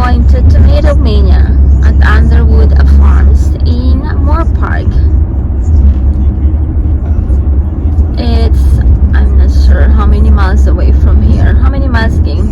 going to Tomatomania at Underwood Farms in Moore Park. It's, I'm not sure how many miles away from here. How many miles, King?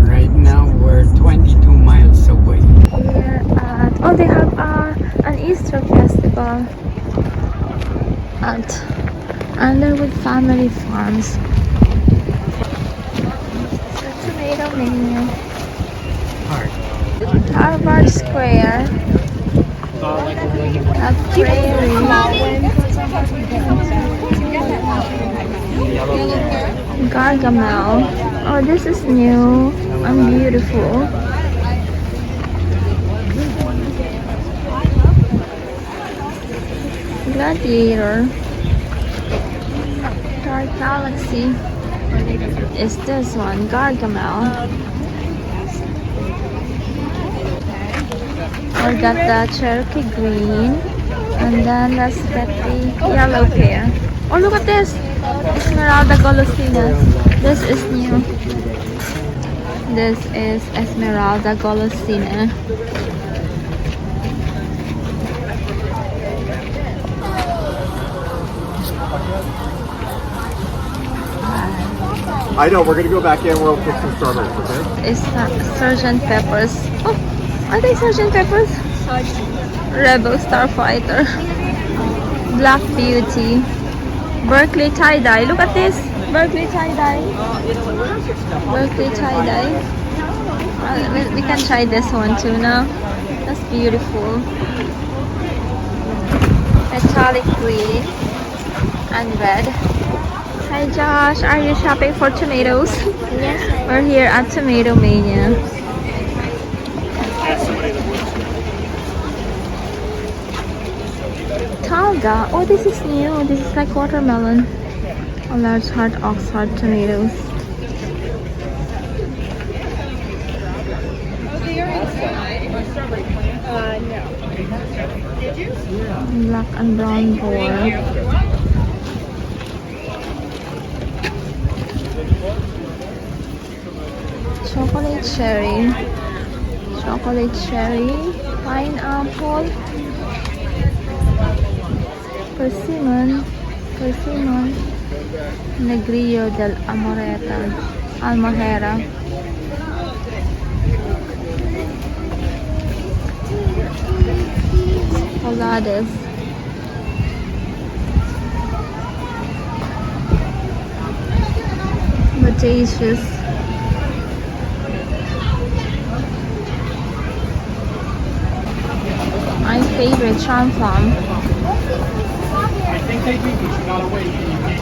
Right now we're 22 miles away. We're at, oh, they have an Easter festival at Underwood Family Farms. Tomatomania. Harvard Square. A prairie. Gargamel. Oh, this is new and beautiful. Gladiator. Dark Galaxy. Is this one? Gargamel. I got the Cherokee green, and then let's get the yellow pair. Oh, look at this! Esmeralda Golosinas. This is new. This is Esmeralda Golosina. I know, we're gonna go back in, we'll pick some strawberries, okay? It's Sergeant Peppers. Oh, are they Sergeant Peppers? Rebel Starfighter. Black Beauty. Berkeley tie-dye. Look at this. Berkeley tie-dye. Berkeley tie-dye. We can try this one too now. That's beautiful. Metallic green and red. Hi Josh, are you shopping for tomatoes? Yes. We're here at Tomatomania. Talga. Oh, this is new. This is like watermelon. A large hard Oxford tomatoes. Black and brown boar. Chocolate cherry. Chocolate cherry. Pineapple. Persimmon. Persimmon. Negrillo del Amoreta. Almohera. Polades. Bodacious. My favorite, charm plum.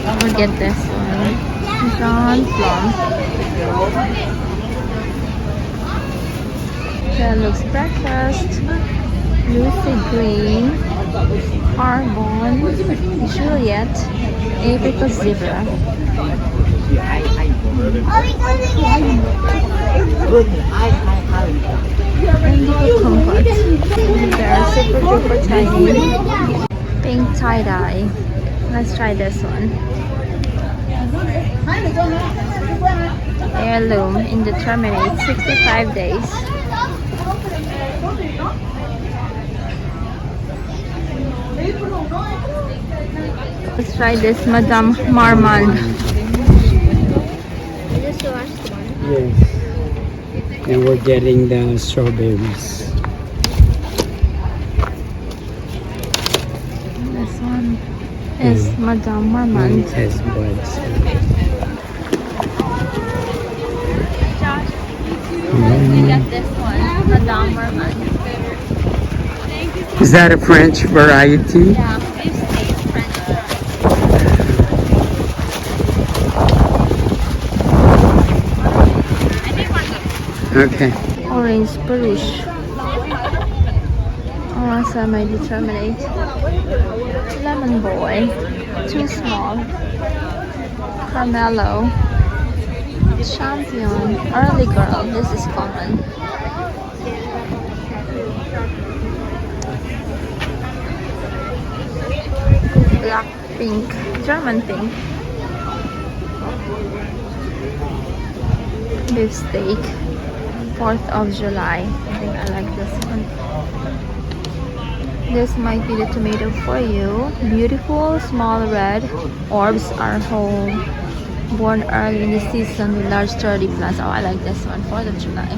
I'll get this one. Charm plum. That looks breakfast. Lucy green. Arbonne. Juliet. Apricot zebra. Indigo comfort. They're super duper tiny. Pink tie-dye. Let's try this one. Heirloom indeterminate 65 days. Let's try this Madame Marmande. Is this the last one? Yes. And we're getting the strawberries. This one is Madame Marmande. It has buds. Josh, we got this one, Madame Marmande. Is that a French variety? Yeah, beef steak, French Okay. orange peruche. Oh, semi-determinate. Lemon boy, too small. Carmelo. Champion, early girl. This is common. Black pink, German pink. Beef steak. 4th of July. I think I like this one. This might be the tomato for you. Beautiful, small red. Orbs are whole. Born early in the season with large sturdy plants. Oh, I like this one, 4th of July.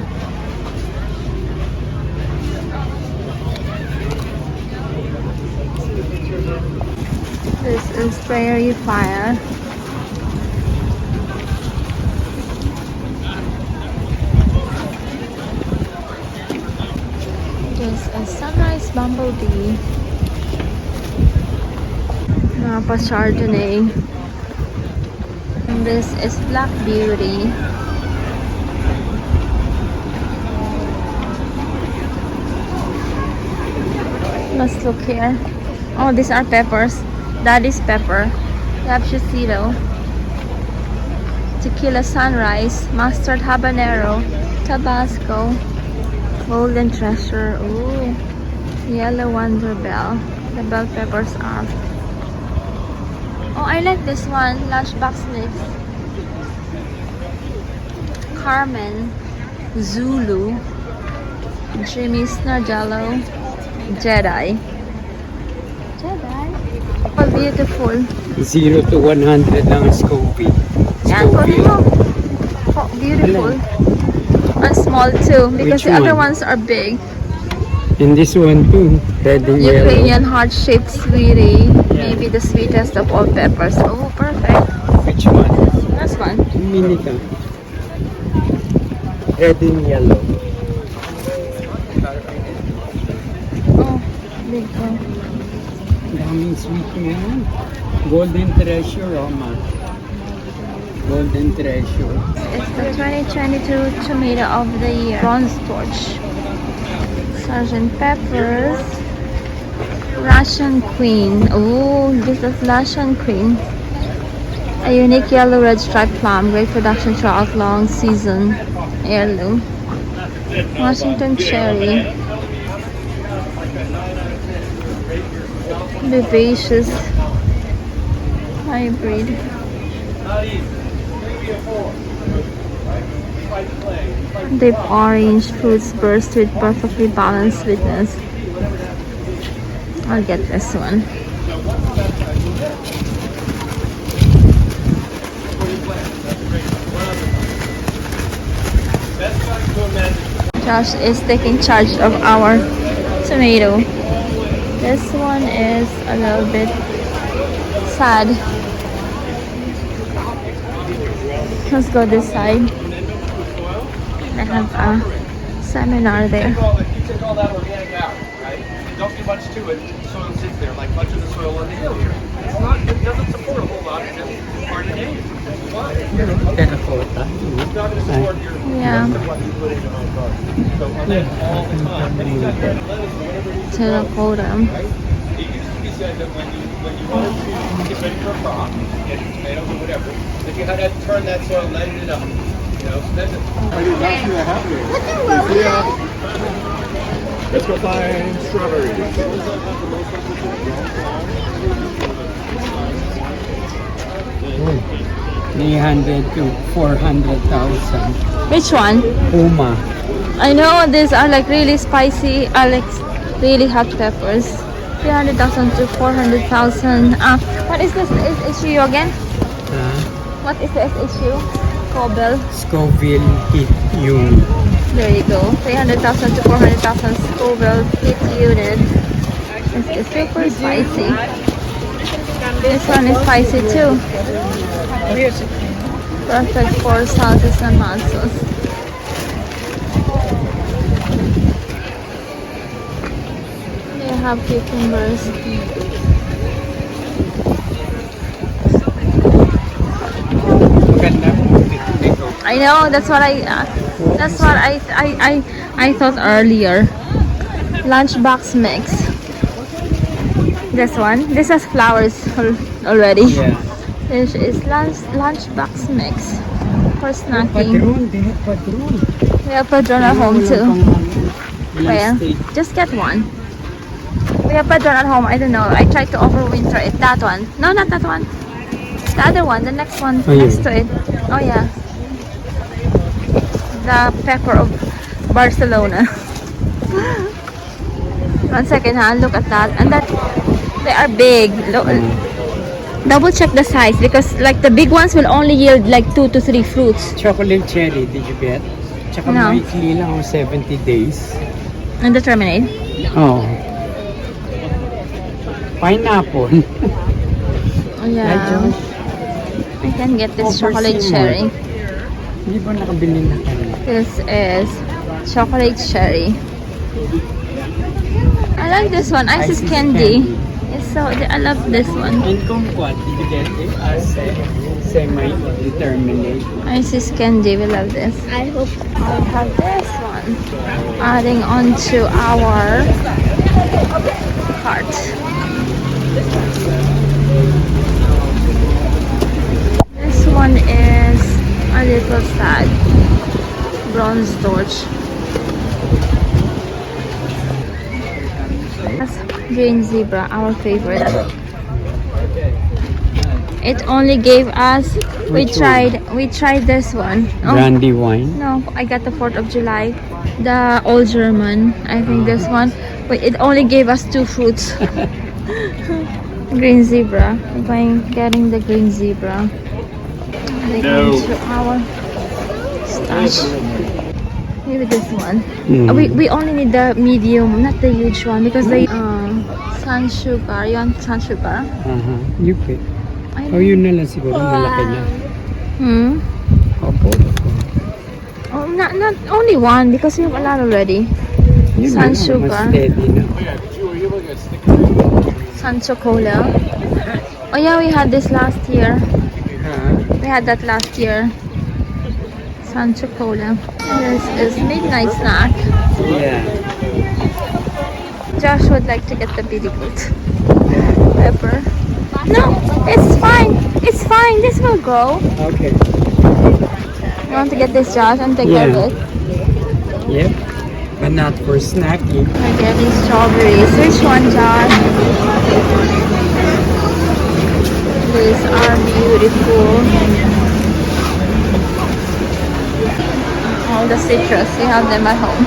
This is Prairie Fire. This is Sunrise Bumblebee. Napa Chardonnay. And this is Black Beauty. Let's look here. Oh, these are peppers. Daddy's pepper. Lapchicito. Tequila Sunrise. Mustard Habanero. Tabasco. Golden Treasure. Ooh. Yellow Wonder Bell. The bell peppers are. Oh, I like this one. Lunchbox mix. Carmen. Zulu. Jimmy Snardello. Jedi. Oh, beautiful. 0 to 100 lang ang Scoville. Yeah, oh, beautiful. And small too, because Which the other one? ones are big. And this one too, red and yellow. Ukrainian heart-shaped sweetie. Maybe the sweetest of all peppers. Oh, perfect. Which one? This one. Mini ka. Red and yellow. Oh, big one. Daming sweet na yan. Golden Treasure, Roma. Golden Treasure. It's the 2022 Tomato of the Year. Bronze Torch. Sergeant Peppers. Russian Queen. Oh, this is Russian Queen. A unique yellow red striped plum. Great production throughout long season. Heirloom. Washington Cherry. Vivacious hybrid. Deep orange fruits burst with perfectly balanced sweetness. I'll get this one. Josh is taking charge of our tomato. This one is a little bit sad. Let's go this side. I have a seminar there. You take all that organic out, right? Don't do much to it. Soil sits there, like much of the soil on the hill here. It doesn't support a whole lot. It's just part of the name. It's fine. Terracotta. It's not going to support your Yeah. what you put in your own garden. So on that all the time. Anytime you have lettuce or whatever it is, Terracotta. right? It used to be said that when you wanted to get ready for a crop, get tomatoes or whatever, that you had to turn that soil, lighten it up. You know, so that's it. Let's go find strawberries. 300 to 400,000. Which one? Puma. I know these are like really spicy, like really hot peppers. 300,000 to 400,000. What is this SHU again? What is the SHU? Cobble. Scoville Heat Unit. There you go. 300,000 to 400,000 Scoville heat unit. It's super spicy. This one is spicy too. Perfect for salsas and mansos. They have cucumbers. I know. That's what I thought earlier. Lunchbox mix. This one. This has flowers already. Yeah. This is lunchbox mix for snacking. Padron, they have padron. We have padron at home too. Well, Plastic. just get one. We have padron at home. I don't know. I tried to overwinter it. That one. No, not that one. The other one. The next one Oh, yeah. next to it. Oh yeah. The pepper of Barcelona. On second hand, look at that. And that they are big. Double check the size because like the big ones will only yield like 2 to 3 fruits. Chocolate cherry, did you get? Tsaka No. weekly lang, 70 days. And the terminate. Oh. Pineapple. Oh, yeah. Hi, Josh. I can get this Oh, chocolate Seymour. cherry. Hindi ba nakabili na kami? This is chocolate cherry. I like this one. Isis candy. It's so. I love this one. And kumquat, did you get it? As semi-determinate. Isis candy. We love this. I hope I have this one. Adding on to our cart. This one is a little sad. Bronze torch. That's green zebra, our favorite. It only gave us. We Which tried this one. Oh, Brandy wine. no, I got the 4th of July. The old German. I think this one. But it only gave us 2 fruits. Green zebra. I'm getting the green zebra. No. To our stash. Maybe this one. Mm. We only need the medium, not the huge one, because the sun sugar. You want sun sugar? You pick. I Oh, yun na lang siguro. Malaki na. Opo. Oh, not only one because we have a lot already. Yun Sun na, sugar. Mas steady na. Sun chocola. Oh yeah, we had this last year. We had that last year. Sun chocola. This is midnight snack. Yeah. Josh would like to get the beetroot pepper. No, it's fine. It's fine. This will grow. Okay. You want to get this, Josh, and take care of it? Yep. But not for snacking. We're getting strawberries. Which one, Josh? These are beautiful. All the citrus, we have them at home.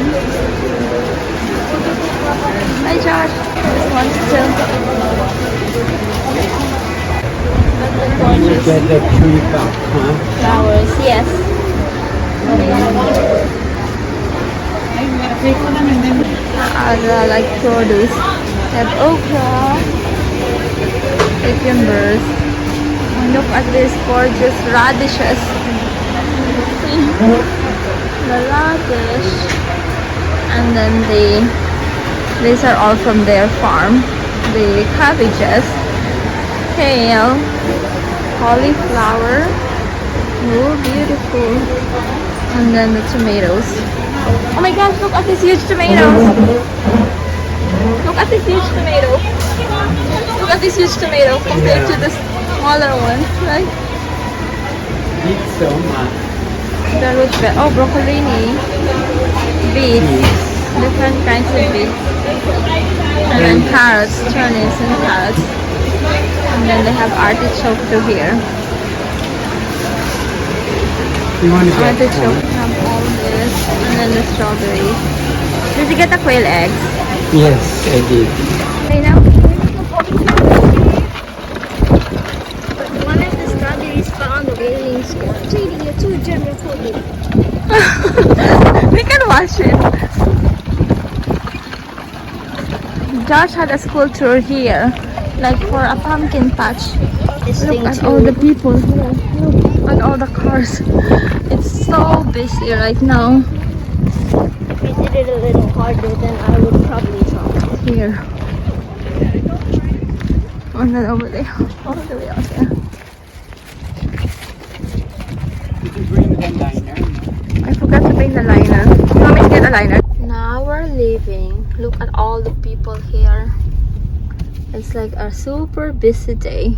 Hi, Josh. This one's too. You get the tree back, huh? Flowers, yes. Other like produce. We have okra, cucumbers. And look at these gorgeous radishes. The radish. And then these are all from their farm. The cabbages, kale, cauliflower. Oh, beautiful. And then the tomatoes. Oh my gosh, look at this huge tomatoes. Look at this huge tomato. Look at this huge tomato compared to the smaller one, right? Eat so much. The root veg. Oh, broccolini. Beets. Different kinds of beets. And then carrots, turnips and carrots. And then they have artichoke too here. You want to get Artichoke one? have all this. And then the strawberries. Did you get the quail eggs? Yes, I did. Okay now? One of the strawberries fell on the railings. JD, you're too general for me. We can watch it. Josh had a school tour here, like for a pumpkin patch. Look at all the people here. Look at all the cars. It's so busy right now. If we did it a little harder, then I would probably try. Here. And then over there. All the way out there. Did you bring the liner? I forgot to bring the liner. You want me to get a liner? Now we're leaving. Look at all the people here. It's like a super busy day.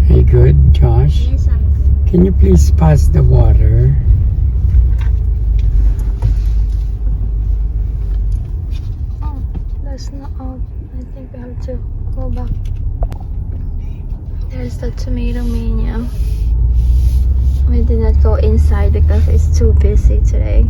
Hey, good, Josh. Yes, I'm good. Can you please pass the water? Oh, that's not out. I think we have to go back. There's the Tomatomania. We did not go inside because it's too busy today.